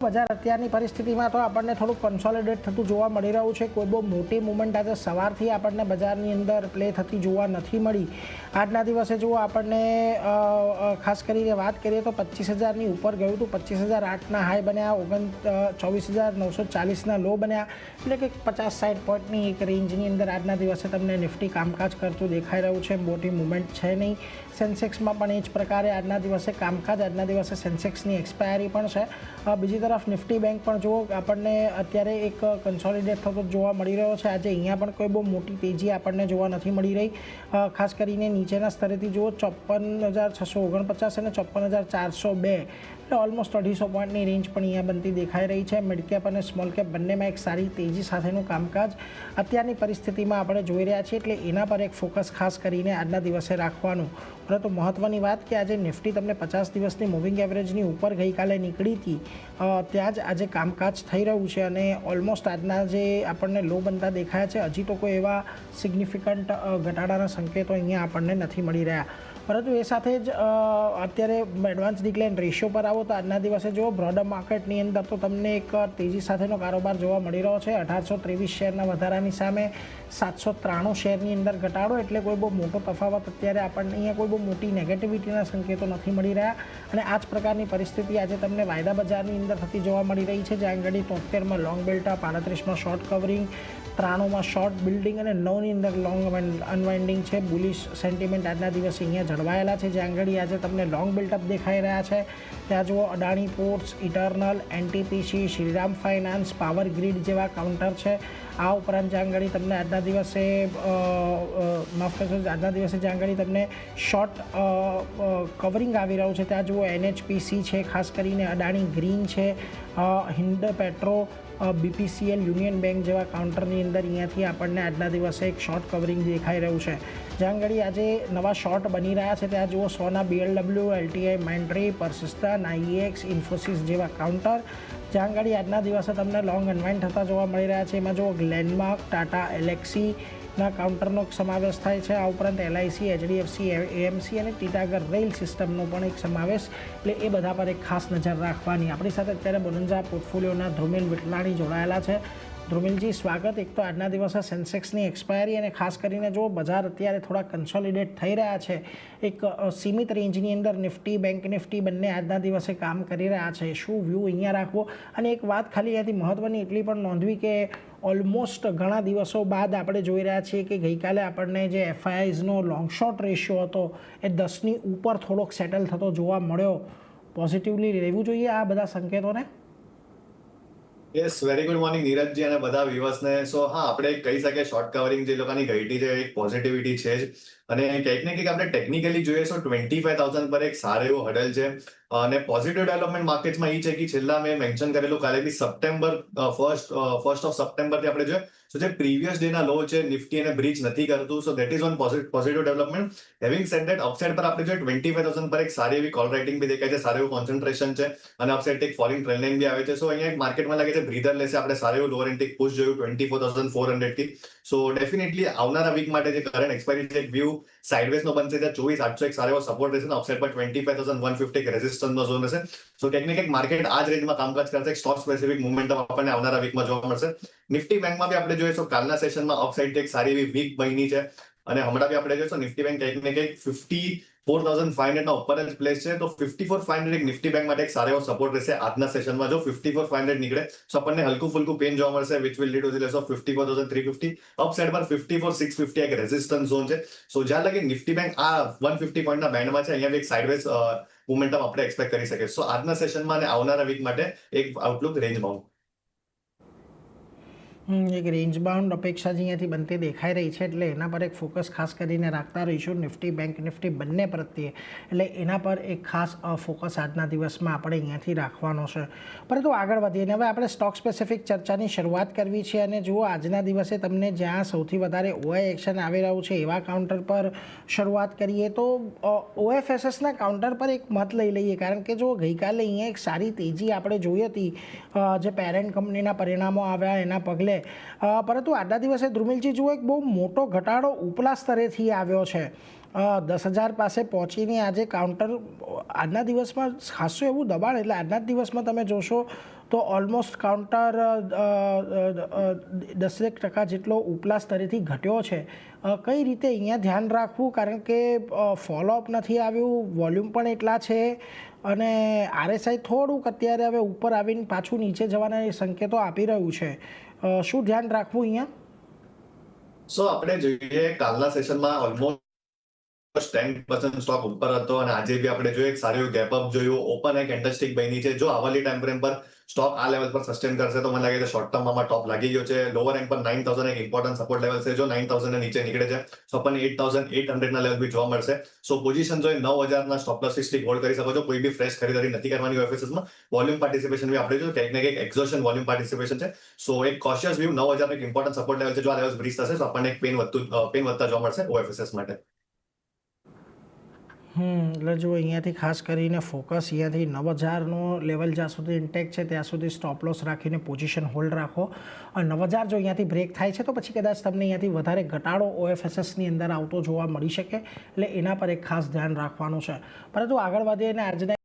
બજાર અત્યારની પરિસ્થિતિમાં તો આપણને થોડુંક કન્સોલિડેટ થતું જોવા મળી રહ્યું છે। કોઈ બહુ મોટી મુવમેન્ટ આજે સવારથી આપણને બજારની અંદર પ્લે થતી જોવા નથી મળી। આજના દિવસે જો આપણને ખાસ કરીને વાત કરીએ તો 25,000ની ઉપર ગયું હતું। 25,008ના હાઈ બન્યા, 24,940ના લો બન્યા, એટલે કે 50-60 પોઈન્ટની એક રેન્જની અંદર આજના દિવસે તમને નિફ્ટી કામકાજ કરતું દેખાઈ રહ્યું છે। મોટી મુવમેન્ટ છે નહીં। સેન્સેક્સમાં પણ એ જ પ્રકારે આજના દિવસે કામકાજ, આજના દિવસે સેન્સેક્સની એક્સપાયરી પણ છે। બીજી તરફ નિફ્ટી બેંક પણ જુઓ આપણને અત્યારે એક કન્સોલિડેટ થતો જોવા મળી રહ્યો છે। આજે અહીંયા પણ કોઈ બહુ મોટી તેજી આપણને જોવા નથી મળી રહી। ખાસ કરીને નીચેના સ્તરેથી જુઓ 54,649 અને 54,402, એટલે ઓલમોસ્ટ 250 પોઈન્ટની રેન્જ પણ અહીંયા બનતી દેખાઈ રહી છે। મિડ કેપ અને સ્મોલ કેપ બંનેમાં એક સારી તેજી સાથેનું કામકાજ અત્યારની પરિસ્થિતિમાં આપણે જોઈ રહ્યા છીએ, એટલે એના પર એક ફોકસ ખાસ કરીને આજના દિવસે રાખવાનું। પરંતુ મહત્ત્વની વાત કે આજે નિફ્ટી તમને 50 દિવસની મૂવિંગ એવરેજની ઉપર ગઈકાલે નીકળી હતી, ત્યાં જ આજે કામકાજ થઈ રહ્યું છે અને ઓલમોસ્ટ આજના જે આપણને લો બનતા દેખાયા છે, હજી તો કોઈ એવા સિગ્નિફિકન્ટ ઘટાડાના સંકેતો અહીંયા આપણને નથી મળી રહ્યા। પરંતુ એ સાથે જ અત્યારે એડવાન્સ ડિક્લાઇન રેશિયો પર આવો તો આજના દિવસે જુઓ બ્રોડર માર્કેટની અંદર તો તમને એક તેજી સાથેનો કારોબાર જોવા મળી રહ્યો છે। 1823 શેરના વધારાની સામે 793 શેરની અંદર ઘટાડો, એટલે કોઈ બહુ મોટો તફાવત અત્યારે આપણને અહીંયા કોઈ બહુ મોટી નેગેટિવિટીના સંકેતો નથી મળી રહ્યા। અને આ જ પ્રકારની પરિસ્થિતિ આજે તમને વાયદા બજારની અંદર થતી જોવા મળી રહી છે, જ્યાં આગળ 73માં લોંગ બેલ્ટઅપ, 38માં શોર્ટ કવરિંગ, 93માં શોર્ટ બિલ્ડિંગ અને 9ની અંદર લોંગ અનવાઇન્ડિંગ છે। બુલિશ સેન્ટિમેન્ટ આજના દિવસે અહીંયા જળવાયેલા છે, જ્યાં આગળ આજે તમને લોંગ બિલ્ટઅપ દેખાઈ રહ્યા છે। ત્યાં જુઓ Adani ports, eternal, NTPC, Shriram finance, power grid જેવા કાઉન્ટર છે। આ ઉપરાંત જ્યાં આગળ તમને આજના દિવસે માફ કરશો, આજના દિવસે જ્યાં આગળ તમને શોર્ટ કવરિંગ આવી રહ્યું છે, ત્યાં જુઓ એનએચપીસી છે, ખાસ કરીને અદાણી ગ્રીન છે, Hind Petro, BPCL, union bank જેવા કાઉન્ટરની અંદર અહીંયાથી આપણને આજના દિવસે એક શોર્ટ કવરિંગ દેખાઈ રહ્યું છે। જ્યાં આગળ આજે નવા શોર્ટ બની રહ્યા છે, ત્યાં જુઓ સોના, BLW, LTI, માઇન્ડ્રી, પરસિસ્ટન, IEX, ઇન્ફોસિસ જેવા કાઉન્ટર, જ્યાં આગળ આજના દિવસે તમને લોંગ અનવાઇન્ડ થતા જોવા મળી રહ્યા છે। એમાં જુઓ ગ્લેનમાર્ક, ટાટા એલેક્સીના કાઉન્ટરનો સમાવેશ થાય છે। આ ઉપરાંત LIC, HDFC, AMC અને ટીટાગર રેલ સિસ્ટમનો પણ એક સમાવેશ, એટલે એ બધા પર એક ખાસ નજર રાખવાની। આપણી સાથે અત્યારે બોનંજા પોર્ટફોલિયોના ધ્રુમિલ વિટલાણી જોડાયેલા છે। ધ્રુમિલજી, સ્વાગત। એક તો આજના દિવસે સેન્સેક્સની એક્સપાયરી અને ખાસ કરીને જો બજાર અત્યારે થોડા કન્સોલિડેટ થઈ રહ્યા છે, એક સીમિત રેન્જની અંદર નિફ્ટી, બેંક નિફ્ટી બંને આજના દિવસે કામ કરી રહ્યા છે, શું વ્યૂ અહીંયા રાખવો? અને એક વાત ખાલી અહીંયાથી મહત્ત્વની એટલી પણ નોંધવી કે ઓલમોસ્ટ ઘણા દિવસો બાદ આપણે જોઈ રહ્યા છીએ કે ગઈકાલે આપણને જે FIIsનો લોંગ શોર્ટ રેશિયો હતો એ 10ની ઉપર થોડોક સેટલ થતો જોવા મળ્યો। પોઝિટિવલી રહેવું જોઈએ આ બધા સંકેતોને? યસ, વેરી ગુડ મોર્નિંગ નીરજજી અને બધા વ્યુઅર્સને। સો હા, આપણે કહી શકીએ શોર્ટ કવરિંગ જે લોકોની ઘટી છે એક પોઝિટિવિટી છે જ, અને કંઈક ને કંઈક આપણે ટેકનિકલી જોઈએ તો 25,000 પર એક સારો એવો હડલ છે। અને પોઝિટિવ ડેવલપમેન્ટ માર્કેટમાં એ છે કે છેલ્લા મેં મેન્શન કરેલું કાલે બી સપ્ટેમ્બર ફર્સ્ટ ઓફ સપ્ટેમ્બરથી આપણે જોઈએ સો જે પ્રીવિયસ ડેના લો છે નિફ્ટી એને બ્રીચ નથી કરતું, so that is one positive development. Having said that upside પર આપણે જોઈએ 25,000 પર એક સારી એવી કોલ રાઇટિંગ બી દેખાય છે, સારું એવું કોન્સન્ટ્રેશન છે અને અપસાઇડ એક ફોલિંગ ટ્રેન્ડ લાઇન બી આવે છે। સો અહીંયા એક માર્કેટમાં લાગે છે બ્રીધર લેશે, આપણે સારું એવું લોઅર એન્ટિક પુશ જોયું 24,400 થી। સો ડેફિનેટલી આવનારા વીક માટે જે કરંટ એક્સપાયરી છે એક વ્યૂ સાઇડવેઝનો બનશે, ત્યાં 24,800 એક સારો એવો સપોર્ટ રહેશે, અપસાઇડ પર 25,150 એક રેઝિસ્ટન્સનો ઝોન હશે। સો ટેકનિક એક માર્કેટ આ જ રેન્જમાં કામકાજ કરશે, સ્ટોક સ્પેસિફિક મુવમેન્ટમ આપણને આવનારા વીકમાં જોવા મળશે। નિફ્ટી બેંકમાં બી આપણે જોઈએ તો કાલના સેશનમાં અપસાઇડ એક સારી એવી વીક બની છે અને હમણાં બી આપણે જોઈએ તો નિફ્ટી બેંક કંઈક ને કંઈક 54,500ના ઉપર જ પ્લેસ છે, તો 54,500 એક નિફ્ટી બેંક માટે એક સારો એવો સપોર્ટ રહેશે આજના સેશનમાં। જો 54,500 નીકળે તો આપણને હલકું ફુલકું પેન જોવા મળશે, which will lead to the less of 54,350, upside પર 54,650 એક રેઝિસ્ટન્સ ઝોન છે। સો જ્યાં લગી નિફ્ટી બેંક આ 150 પોઈન્ટના બેન્ડમાં છે, અહીંયા બી એક સાઇડવેઝ મોમેન્ટમ આપણે એક્સપેક્ટ કરી શકીએ। સો આજના સેશનમાં અને આવનારા વીક માટે એક આઉટલુક રેન્જ બાઉન્ડ એક રેન્જ બાઉન્ડ અપેક્ષા જે અહીંયાથી બનતી દેખાઈ રહી છે, એટલે એના પર એક ફોકસ ખાસ કરીને રાખતા રહીશું નિફ્ટી, બેંક નિફ્ટી બંને પ્રત્યે, એટલે એના પર એક ખાસ ફોકસ આજના દિવસમાં આપણે અહીંયાથી રાખવાનો છે। પરંતુ આગળ વધીએ હવે આપણે સ્ટોક સ્પેસિફિક ચર્ચાની શરૂઆત કરવી છે અને જુઓ આજના દિવસે તમને જ્યાં સૌથી વધારે OI એક્શન આવી રહ્યું છે એવા કાઉન્ટર પર શરૂઆત કરીએ તો OFSSના કાઉન્ટર પર એક મત લઈ લઈએ, કારણ કે જો ગઈકાલે અહીંયા એક સારી તેજી આપણે જોઈ હતી જે પેરેન્ટ કંપનીના પરિણામો આવ્યા એના પગલે, પરંતુ આજના દિવસે ધ્રુમિલજી જુઓ એક બહુ મોટો ઘટાડો ઉપલા સ્તરેથી આવ્યો છે। 10,000 પાસે પહોંચીને આજે કાઉન્ટર આજના દિવસમાં ખાસું એવું દબાણ, એટલે આજના જ દિવસમાં તમે જોશો તો ઓલમોસ્ટ કાઉન્ટર 10% જેટલો ઉપલા સ્તરેથી ઘટ્યો છે. કઈ રીતે અહીંયા ધ્યાન રાખવું, કારણ કે ફોલોઅપ નથી આવ્યું, વોલ્યુમ પણ એટલા છે અને RSI થોડુંક અત્યારે હવે ઉપર આવીને પાછું નીચે જવાના સંકેતો આપી રહ્યું છે. શું ધ્યાન રાખવું અહીંયા? સો આપણે જોઈએ કાલના સેશનમાં ઓલમોસ્ટ 10% સ્ટોક ઉપર હતો અને આજે બી આપણે જોઈએ સારું એવું ગેપ અપ જોયું, ઓપન એક કેન્ડલસ્ટિક બની છે. જો આવલી ટાઈમ ફ્રેમ પર સ્ટોક આ લેવલ પર સસ્ટેન કરશે તો મને લાગે છે શોર્ટ ટર્મમાં ટોપ લાગી ગયો છે. લોઅર એન્ડ પર 9000 એક ઇમ્પોર્ટન્ટ સપોર્ટ લેવલ છે. જો 9000 ની નીચે નીકળે છે તો આપણને 8800 ના લેવલ બી જોવા મળશે. સો પોઝિશન જો 9000 ના સ્ટોપ લોસ સ્ટિક હોલ્ડ કરી શકો છો. કોઈ બી ફ્રેશ ખરીદારી નથી કરવાની OFSS માં. વોલ્યુમ પાર્ટિસિપેશન બી આપણે જો કંઈક ને કંઈક એક્ઝોશન વોલ્યુમ પાર્ટિસિપેશન છે. સો એક કોશિયસ વ્યૂ 9000 એક ઇમ્પોર્ટન્ટ સપોર્ટ લેવલ છે. જો આ લેવલ બ્રીચ થશે તો આપણને એક પેન વધતા જોવા મળશે OFSS માટે. એટલે જો અહીંયાથી ખાસ કરીને ફોકસ અહીંયાથી 9000નો લેવલ જ્યાં સુધી ઇન્ટેક છે ત્યાં સુધી સ્ટોપ લોસ રાખીને પોઝિશન હોલ્ડ રાખો. અને 9000 જો અહીંયાથી બ્રેક થાય છે તો પછી કદાચ તમને અહીંયાથી વધારે ઘટાડો OFSSની અંદર આવતો જોવા મળી શકે. એટલે એના પર એક ખાસ ધ્યાન રાખવાનું છે. પરંતુ આગળ વધીએ અને આજના